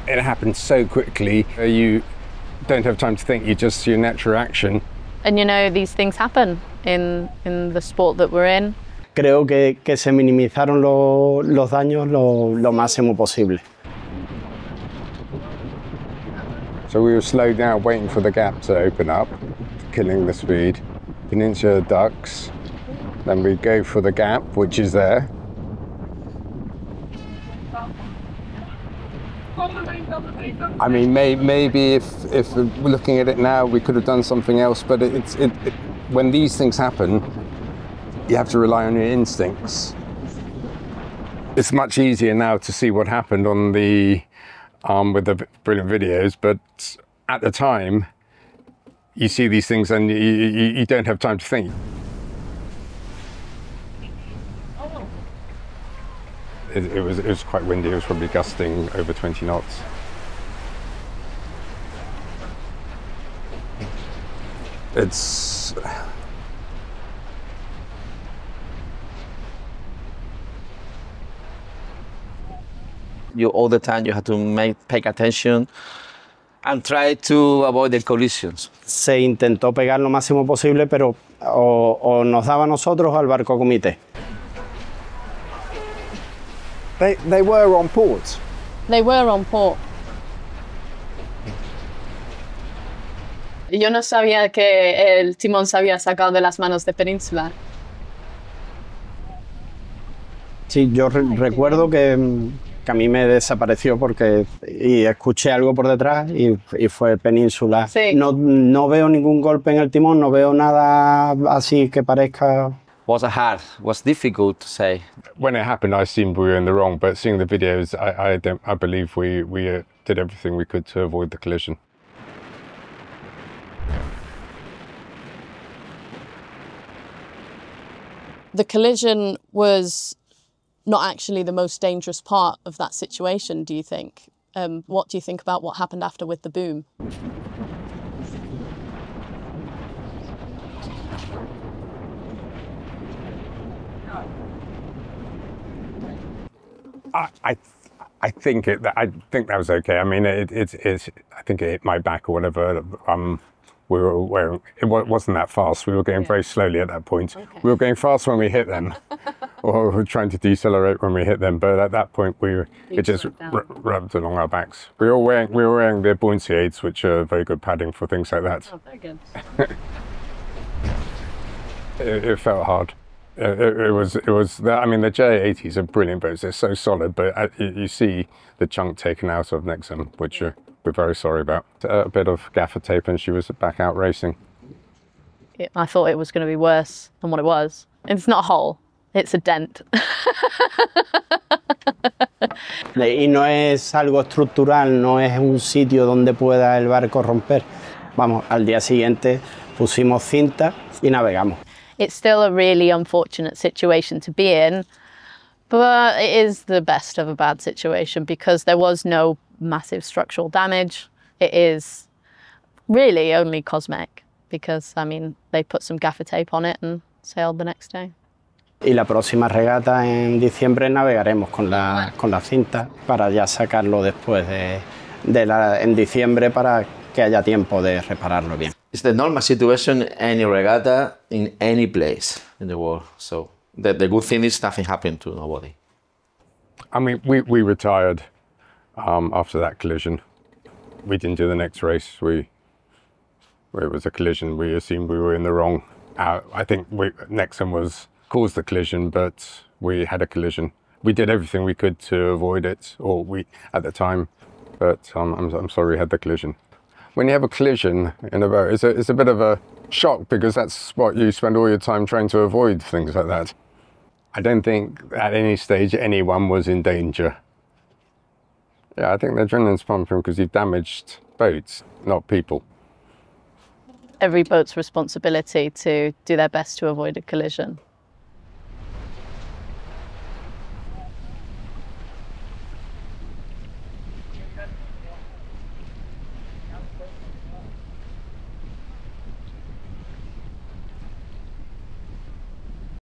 It happened so quickly, you don't have time to think, your natural action. And you know, these things happen in the sport that we're in. Creo que se minimizaron los daños lo máximo posible. So we were slowed down, waiting for the gap to open up, killing the speed. Peninsula ducks, then we go for the gap, which is there. I mean, maybe if looking at it now, we could have done something else, but when these things happen, you have to rely on your instincts. It's much easier now to see what happened on the with the brilliant videos, but at the time, you see these things and you don't have time to think. It was quite windy. It was probably gusting over 20 knots. It's all the time you have to pay attention and try to avoid the collisions. Se intentó pegar lo máximo posible, pero o nos daba a nosotros o al barco comité. They were on port. They were on port. Yo no sabía que el timón se había sacado de las manos de Peninsula. Sí, yo recuerdo que a mí me desapareció porque escuché algo por detrás y fue Peninsula. Sí. No veo ningún golpe en el timón, no veo nada así que parezca. Was difficult to say. When it happened, I assumed we were in the wrong, but seeing the videos, I believe we did everything we could to avoid the collision. The collision was not actually the most dangerous part of that situation, do you think? What do you think about what happened after with the boom? I think that was okay. I mean, I think it hit my back or whatever. It wasn't that fast. We were going very slowly at that point. Okay. We were going fast when we hit them, or we were trying to decelerate when we hit them. But at that point, it just rubbed along our backs. We were wearing the buoyancy aids, which are very good padding for things like that. Oh, very good. It felt hard. It was. I mean, the J80s are brilliant boats. They're so solid, but you see the chunk taken out of Nexum, which we're very sorry about. A bit of gaffer tape, and she was back out racing. I thought it was going to be worse than what it was. It's not a hole; it's a dent. Y no es algo estructural, no es un sitio donde pueda el barco romper. Vamos, al día siguiente pusimos cinta y navegamos. It's still a really unfortunate situation to be in, but it is the best of a bad situation because there was no massive structural damage. It is really only cosmetic because, I mean, they put some gaffer tape on it and sailed the next day. Y la próxima regata en diciembre navegaremos con la cinta para ya sacarlo después en diciembre para que haya tiempo de repararlo bien. It's the normal situation in any regatta in any place in the world. So the good thing is nothing happened to nobody. I mean, we retired after that collision. We didn't do the next race. It was a collision. We assumed we were in the wrong. I think Nexum caused the collision, but we had a collision. We did everything we could to avoid it, at the time. But I'm sorry we had the collision. When you have a collision in a boat, it's a bit of a shock because that's what you spend all your time trying to avoid, things like that. I don't think at any stage anyone was in danger. Yeah, I think the adrenaline's pumping because you've damaged boats, not people. Every boat's responsibility to do their best to avoid a collision.